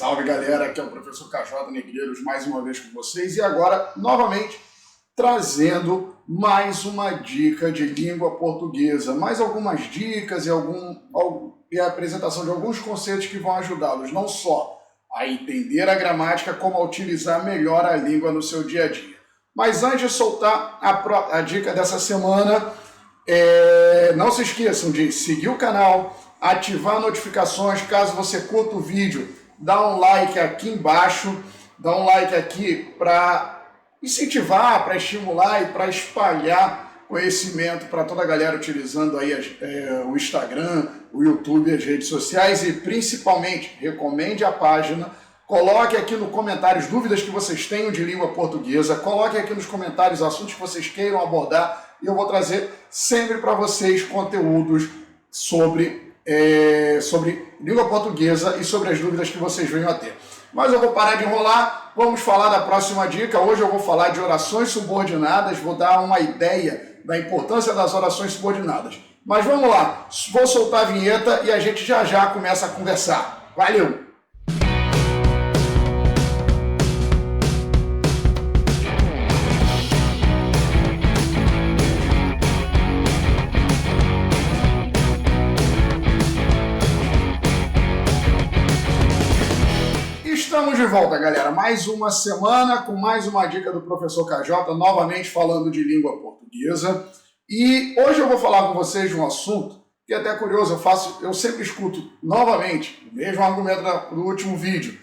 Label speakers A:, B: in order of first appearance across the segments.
A: Salve galera, aqui é o professor KJ Negreiros mais uma vez com vocês e agora novamente trazendo mais uma dica de língua portuguesa, mais algumas dicas e a apresentação de alguns conceitos que vão ajudá-los não só a entender a gramática, como a utilizar melhor a língua no seu dia a dia. Mas antes de soltar a dica dessa semana, não se esqueçam de seguir o canal, ativar notificações, caso você curta o vídeo, dá um like aqui embaixo, dá um like aqui para incentivar, para estimular e para espalhar conhecimento para toda a galera utilizando aí o Instagram, o YouTube, as redes sociais e principalmente recomende a página. Coloque aqui nos comentários dúvidas que vocês tenham de língua portuguesa, coloque aqui nos comentários assuntos que vocês queiram abordar e eu vou trazer sempre para vocês conteúdos sobre língua portuguesa e sobre as dúvidas que vocês venham a ter. Mas eu vou parar de enrolar, vamos falar da próxima dica. Hoje eu vou falar de orações subordinadas, vou dar uma ideia da importância das orações subordinadas. Mas vamos lá, vou soltar a vinheta e a gente já começa a conversar. Valeu! Estamos de volta, galera. Mais uma semana com mais uma dica do professor KJ, novamente falando de língua portuguesa. E hoje eu vou falar com vocês de um assunto que é até curioso, eu sempre escuto novamente o mesmo argumento do último vídeo.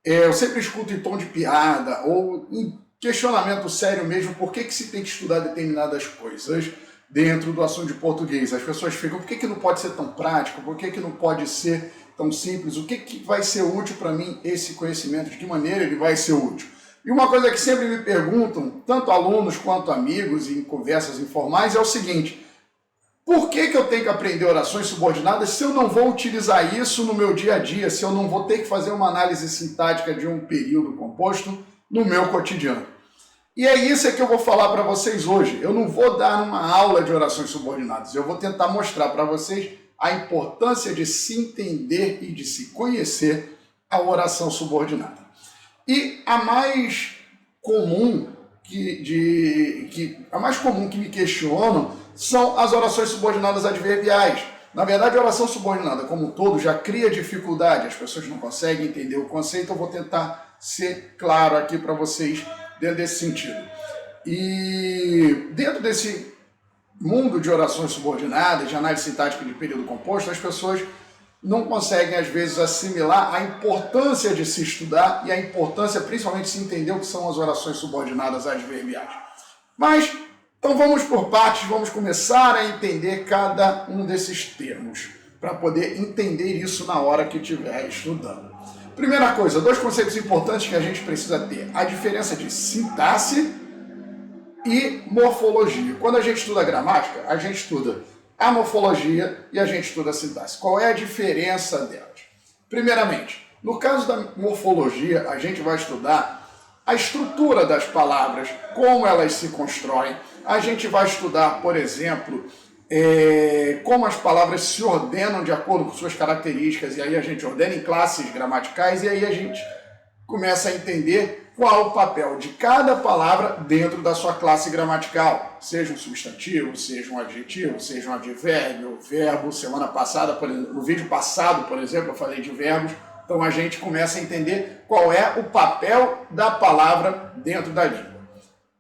A: Eu sempre escuto em tom de piada ou em questionamento sério mesmo, por que se tem que estudar determinadas coisas dentro do assunto de português. As pessoas ficam, por que não pode ser tão prático? Por que não pode ser tão simples? O que vai ser útil para mim esse conhecimento? De que maneira ele vai ser útil? E uma coisa que sempre me perguntam, tanto alunos quanto amigos em conversas informais, é o seguinte: por que eu tenho que aprender orações subordinadas se eu não vou utilizar isso no meu dia a dia, se eu não vou ter que fazer uma análise sintática de um período composto no meu cotidiano? E é isso que eu vou falar para vocês hoje. Eu não vou dar uma aula de orações subordinadas, eu vou tentar mostrar para vocês a importância de se entender e de se conhecer a oração subordinada. E a mais comum que me questionam são as orações subordinadas adverbiais. Na verdade, a oração subordinada como um todo já cria dificuldade, as pessoas não conseguem entender o conceito, eu vou tentar ser claro aqui para vocês dentro desse sentido. E dentro desse mundo de orações subordinadas, de análise sintática de período composto, as pessoas não conseguem, às vezes, assimilar a importância de se estudar e a importância, principalmente, de se entender o que são as orações subordinadas adverbiais. Mas, então vamos por partes, vamos começar a entender cada um desses termos, para poder entender isso na hora que estiver estudando. Primeira coisa, dois conceitos importantes que a gente precisa ter: a diferença de sintaxe e morfologia. Quando a gente estuda gramática, a gente estuda a morfologia e a gente estuda a sintaxe. Qual é a diferença delas? Primeiramente, no caso da morfologia, a gente vai estudar a estrutura das palavras, como elas se constroem. A gente vai estudar, por exemplo, como as palavras se ordenam de acordo com suas características, e aí a gente ordena em classes gramaticais, e aí a gente começa a entender qual o papel de cada palavra dentro da sua classe gramatical, seja um substantivo, seja um adjetivo, seja um advérbio, verbo. Semana passada, no vídeo passado, por exemplo, eu falei de verbos, então a gente começa a entender qual é o papel da palavra dentro da língua.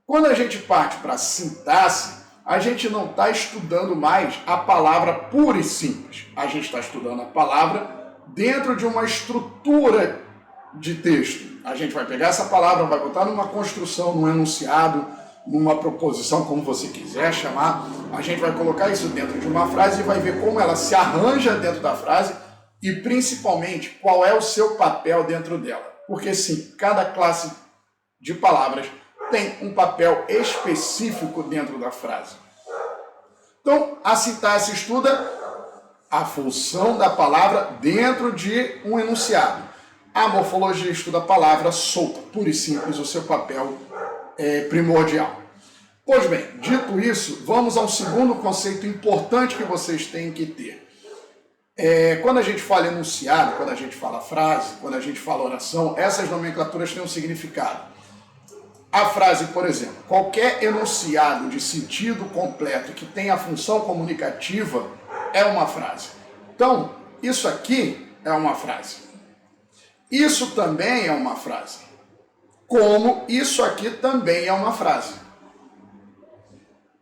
A: Quando a gente parte para a sintaxe, a gente não está estudando mais a palavra pura e simples, a gente está estudando a palavra dentro de uma estrutura de texto. A gente vai pegar essa palavra, vai botar numa construção, num enunciado, numa proposição, como você quiser chamar. A gente vai colocar isso dentro de uma frase e vai ver como ela se arranja dentro da frase e, principalmente, qual é o seu papel dentro dela. Porque, sim, cada classe de palavras tem um papel específico dentro da frase. Então, a sintaxe estuda a função da palavra dentro de um enunciado. A morfologia estuda a palavra solta, pura e simples, o seu papel primordial. Pois bem, dito isso, vamos ao segundo conceito importante que vocês têm que ter. Quando a gente fala enunciado, quando a gente fala frase, quando a gente fala oração, essas nomenclaturas têm um significado. A frase, por exemplo, qualquer enunciado de sentido completo que tenha função comunicativa é uma frase. Então, isso aqui é uma frase. Isso também é uma frase. Como isso aqui também é uma frase.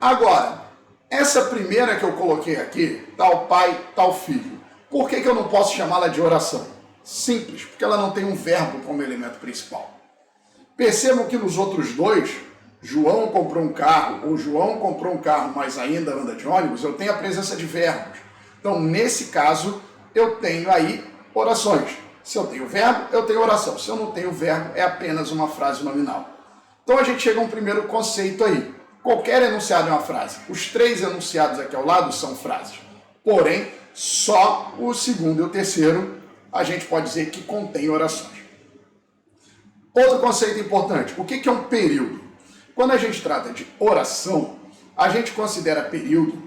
A: Agora, essa primeira que eu coloquei aqui, tal pai, tal filho, por que eu não posso chamá-la de oração? Simples, porque ela não tem um verbo como elemento principal. Percebam que nos outros dois, João comprou um carro, ou João comprou um carro, mas ainda anda de ônibus, eu tenho a presença de verbos. Então, nesse caso, eu tenho aí orações. Se eu tenho verbo, eu tenho oração. Se eu não tenho verbo, é apenas uma frase nominal. Então, a gente chega a um primeiro conceito aí. Qualquer enunciado é uma frase. Os 3 enunciados aqui ao lado são frases. Porém, só o segundo e o terceiro a gente pode dizer que contém orações. Outro conceito importante, o que é um período? Quando a gente trata de oração, a gente considera período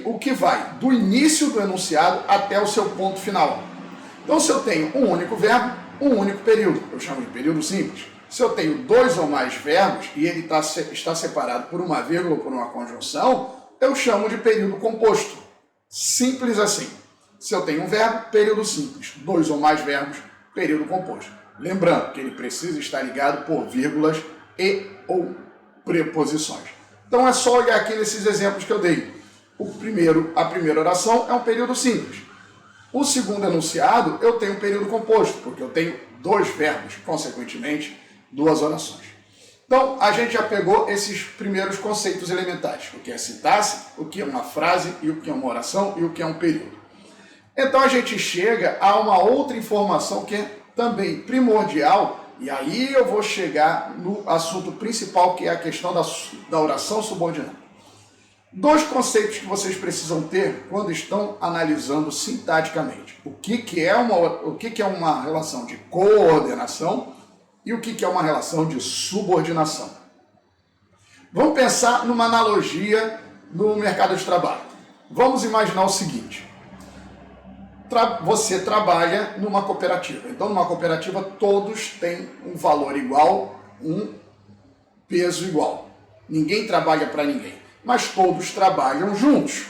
A: o que vai do início do enunciado até o seu ponto final. Então, se eu tenho um único verbo, um único período, eu chamo de período simples. Se eu tenho 2 ou mais verbos e ele está separado por uma vírgula ou por uma conjunção, eu chamo de período composto. Simples assim. Se eu tenho um verbo, período simples. 2 ou mais verbos, período composto. Lembrando que ele precisa estar ligado por vírgulas e ou preposições. Então é só olhar aqui nesses exemplos que eu dei. A primeira oração é um período simples. O segundo enunciado, eu tenho um período composto, porque eu tenho 2 verbos, consequentemente, 2 orações. Então, a gente já pegou esses primeiros conceitos elementares. O que é sintaxe, o que é uma frase, e o que é uma oração, e o que é um período. Então, a gente chega a uma outra informação que é também primordial, e aí eu vou chegar no assunto principal, que é a questão da oração subordinada. 2 conceitos que vocês precisam ter quando estão analisando sintaticamente. O que é uma relação de coordenação e o que é uma relação de subordinação. Vamos pensar numa analogia no mercado de trabalho. Vamos imaginar o seguinte. Você trabalha numa cooperativa. Então, numa cooperativa, todos têm um valor igual, um peso igual. Ninguém trabalha para ninguém, mas todos trabalham juntos.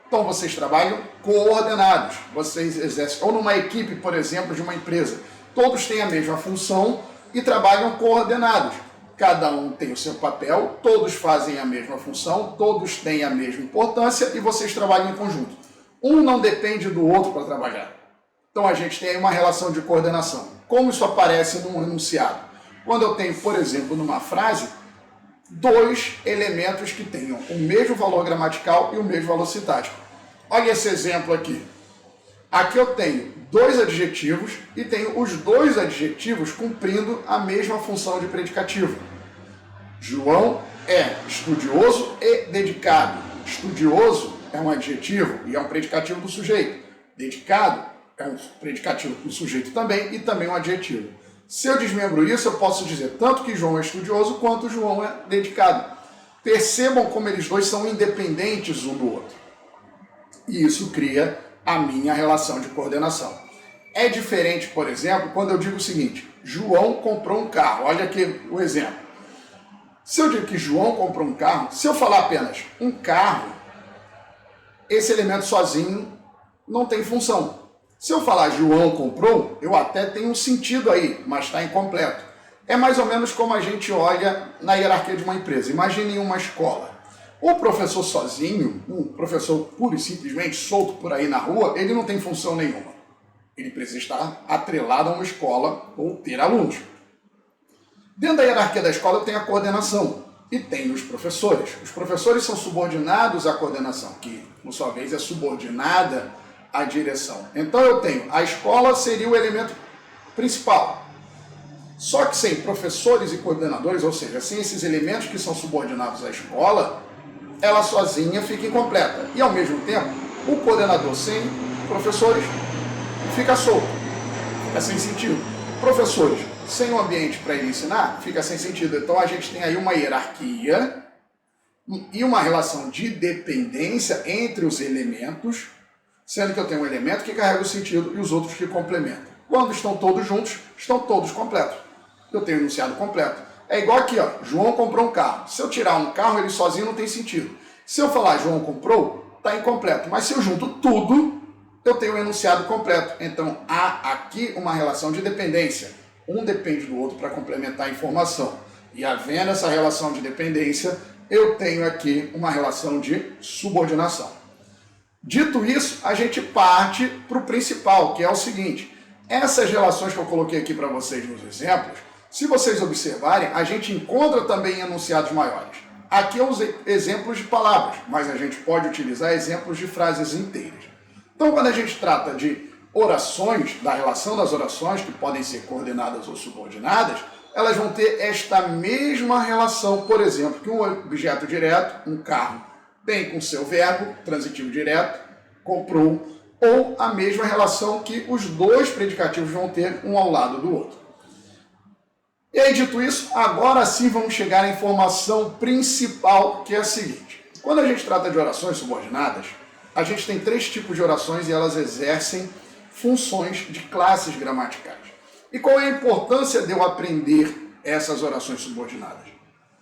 A: Então, vocês trabalham coordenados. Vocês exercem, ou numa equipe, por exemplo, de uma empresa. Todos têm a mesma função e trabalham coordenados. Cada um tem o seu papel, todos fazem a mesma função, todos têm a mesma importância e vocês trabalham em conjunto. Um não depende do outro para trabalhar. Então a gente tem aí uma relação de coordenação. Como isso aparece num enunciado? Quando eu tenho, por exemplo, numa frase, 2 elementos que tenham o mesmo valor gramatical e o mesmo valor sintático. Olha esse exemplo aqui. Aqui eu tenho 2 adjetivos e tenho os 2 adjetivos cumprindo a mesma função de predicativo. João é estudioso e dedicado. Estudioso é um adjetivo e é um predicativo do sujeito. Dedicado é um predicativo do sujeito também e também um adjetivo. Se eu desmembro isso, eu posso dizer tanto que João é estudioso quanto João é dedicado. Percebam como eles dois são independentes um do outro. E isso cria a minha relação de coordenação. É diferente, por exemplo, quando eu digo o seguinte: João comprou um carro. Olha aqui o exemplo. Se eu digo que João comprou um carro, se eu falar apenas um carro, esse elemento sozinho não tem função. Se eu falar João comprou, eu até tenho um sentido aí, mas está incompleto. É mais ou menos como a gente olha na hierarquia de uma empresa. Imaginem uma escola. O professor sozinho, um professor puro e simplesmente solto por aí na rua, ele não tem função nenhuma. Ele precisa estar atrelado a uma escola ou ter alunos. Dentro da hierarquia da escola eu tenho a coordenação e tenho os professores. Os professores são subordinados à coordenação, que, por sua vez, é subordinada à direção. Então eu tenho, a escola seria o elemento principal. Só que sem professores e coordenadores, ou seja, sem esses elementos que são subordinados à escola, ela sozinha fica incompleta. E ao mesmo tempo, o coordenador sem professores fica solto, fica sem sentido. Professores sem um ambiente para ele ensinar, fica sem sentido. Então a gente tem aí uma hierarquia e uma relação de dependência entre os elementos, sendo que eu tenho um elemento que carrega o sentido e os outros que complementam. Quando estão todos juntos, estão todos completos. Eu tenho o enunciado completo. É igual aqui, ó, João comprou um carro. Se eu tirar um carro, ele sozinho não tem sentido. Se eu falar João comprou, está incompleto. Mas se eu junto tudo, eu tenho o enunciado completo. Então, há aqui uma relação de dependência. Um depende do outro para complementar a informação. E havendo essa relação de dependência, eu tenho aqui uma relação de subordinação. Dito isso, a gente parte para o principal, que é o seguinte. Essas relações que eu coloquei aqui para vocês nos exemplos, se vocês observarem, a gente encontra também em enunciados maiores. Aqui eu usei exemplos de palavras, mas a gente pode utilizar exemplos de frases inteiras. Então, quando a gente trata de orações, da relação das orações, que podem ser coordenadas ou subordinadas, elas vão ter esta mesma relação, por exemplo, que um objeto direto, um carro, tem com seu verbo, transitivo direto, comprou, ou a mesma relação que os dois predicativos vão ter um ao lado do outro. E aí, dito isso, agora sim vamos chegar à informação principal, que é a seguinte. Quando a gente trata de orações subordinadas, a gente tem 3 tipos de orações e elas exercem funções de classes gramaticais. E qual é a importância de eu aprender essas orações subordinadas?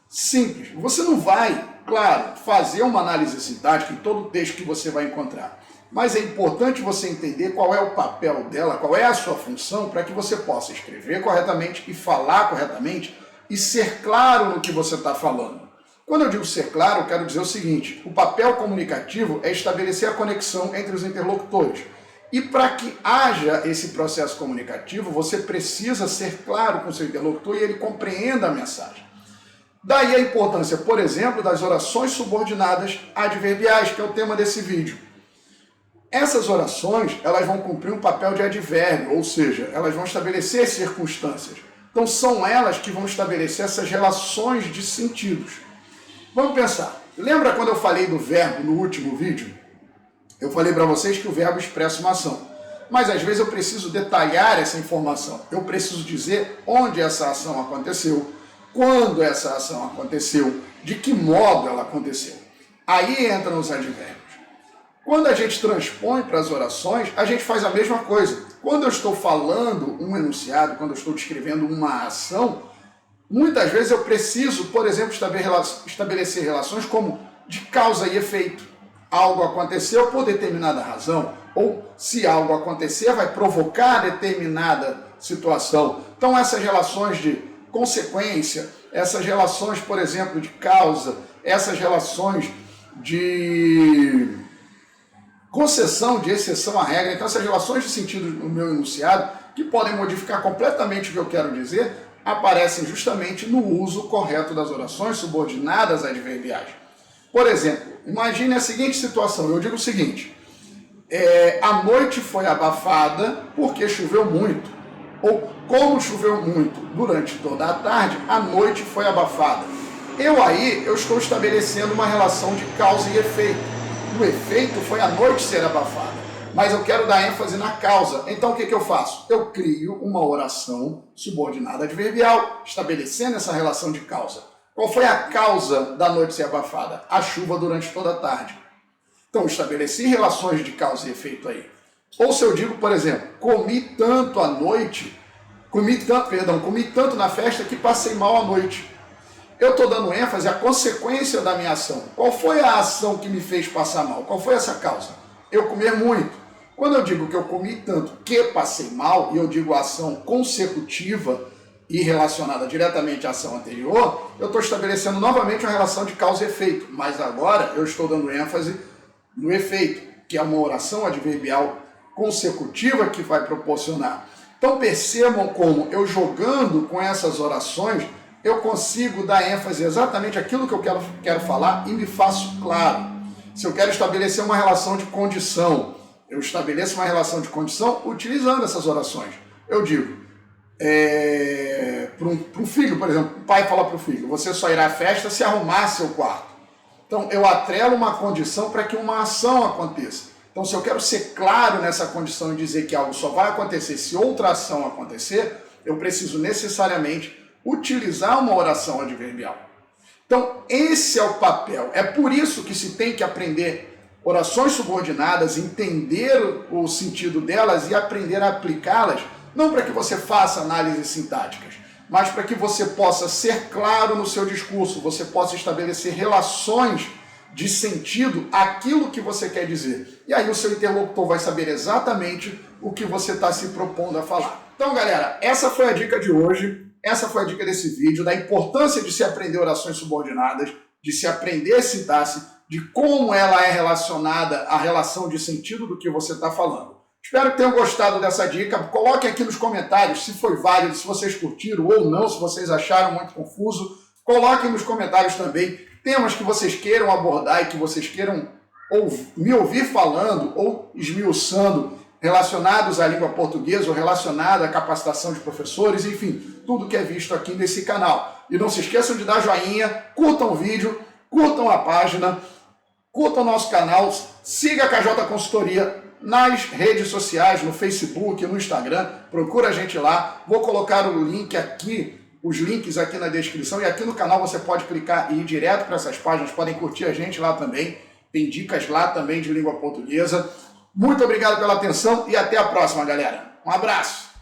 A: Simples. Você não vai, claro, fazer uma análise sintática em todo o texto que você vai encontrar. Mas é importante você entender qual é o papel dela, qual é a sua função, para que você possa escrever corretamente e falar corretamente e ser claro no que você está falando. Quando eu digo ser claro, eu quero dizer o seguinte: o papel comunicativo é estabelecer a conexão entre os interlocutores. E para que haja esse processo comunicativo, você precisa ser claro com o seu interlocutor e ele compreenda a mensagem. Daí a importância, por exemplo, das orações subordinadas adverbiais, que é o tema desse vídeo. Essas orações, elas vão cumprir um papel de advérbio, ou seja, elas vão estabelecer circunstâncias. Então são elas que vão estabelecer essas relações de sentidos. Vamos pensar. Lembra quando eu falei do verbo no último vídeo? Eu falei para vocês que o verbo expressa uma ação. Mas às vezes eu preciso detalhar essa informação. Eu preciso dizer onde essa ação aconteceu, quando essa ação aconteceu, de que modo ela aconteceu. Aí entram os advérbios. Quando a gente transpõe para as orações, a gente faz a mesma coisa. Quando eu estou falando um enunciado, quando eu estou descrevendo uma ação, muitas vezes eu preciso, por exemplo, estabelecer relações como de causa e efeito. Algo aconteceu por determinada razão, ou se algo acontecer, vai provocar determinada situação. Então essas relações de consequência, essas relações, por exemplo, de causa, essas relações de concessão, de exceção à regra, então essas relações de sentido no meu enunciado, que podem modificar completamente o que eu quero dizer, aparecem justamente no uso correto das orações subordinadas adverbiais. Por exemplo, imagine a seguinte situação, eu digo o seguinte: a noite foi abafada porque choveu muito, ou como choveu muito durante toda a tarde, a noite foi abafada. Eu estou estabelecendo uma relação de causa e efeito. O efeito foi a noite ser abafada, mas eu quero dar ênfase na causa. Então o que eu faço? Eu crio uma oração subordinada adverbial, estabelecendo essa relação de causa. Qual foi a causa da noite ser abafada? A chuva durante toda a tarde. Então estabeleci relações de causa e efeito aí. Ou se eu digo, por exemplo, comi tanto na festa que passei mal à noite. Eu estou dando ênfase à consequência da minha ação. Qual foi a ação que me fez passar mal? Qual foi essa causa? Eu comer muito. Quando eu digo que eu comi tanto que passei mal, e eu digo a ação consecutiva e relacionada diretamente à ação anterior, eu estou estabelecendo novamente uma relação de causa e efeito. Mas agora eu estou dando ênfase no efeito, que é uma oração adverbial consecutiva que vai proporcionar. Então percebam como eu jogando com essas orações, eu consigo dar ênfase exatamente àquilo que eu quero falar e me faço claro. Se eu quero estabelecer uma relação de condição, eu estabeleço uma relação de condição utilizando essas orações. Eu digo, para um filho, por exemplo, o pai fala para o filho: você só irá à festa se arrumar seu quarto. Então eu atrelo uma condição para que uma ação aconteça. Então se eu quero ser claro nessa condição e dizer que algo só vai acontecer se outra ação acontecer, eu preciso necessariamente utilizar uma oração adverbial. Então esse é o papel. É por isso que se tem que aprender orações subordinadas, entender o sentido delas e aprender a aplicá-las, não para que você faça análises sintáticas, mas para que você possa ser claro no seu discurso, você possa estabelecer relações de sentido àquilo que você quer dizer. E aí o seu interlocutor vai saber exatamente o que você está se propondo a falar. Então, galera, essa foi a dica de hoje, essa foi a dica desse vídeo, da importância de se aprender orações subordinadas, de se aprender sintaxe, de como ela é relacionada à relação de sentido do que você está falando. Espero que tenham gostado dessa dica. Coloquem aqui nos comentários se foi válido, se vocês curtiram ou não, se vocês acharam muito confuso. Coloquem nos comentários também temas que vocês queiram abordar e que vocês queiram me ouvir falando ou esmiuçando relacionados à língua portuguesa ou relacionados à capacitação de professores, enfim, tudo que é visto aqui nesse canal. E não se esqueçam de dar joinha, curtam o vídeo, curtam a página, curtam o nosso canal, siga a KJ Consultoria nas redes sociais, no Facebook, no Instagram, procura a gente lá. Vou colocar o link aqui, os links aqui na descrição, e aqui no canal você pode clicar e ir direto para essas páginas, podem curtir a gente lá também, tem dicas lá também de língua portuguesa. Muito obrigado pela atenção e até a próxima, galera. Um abraço!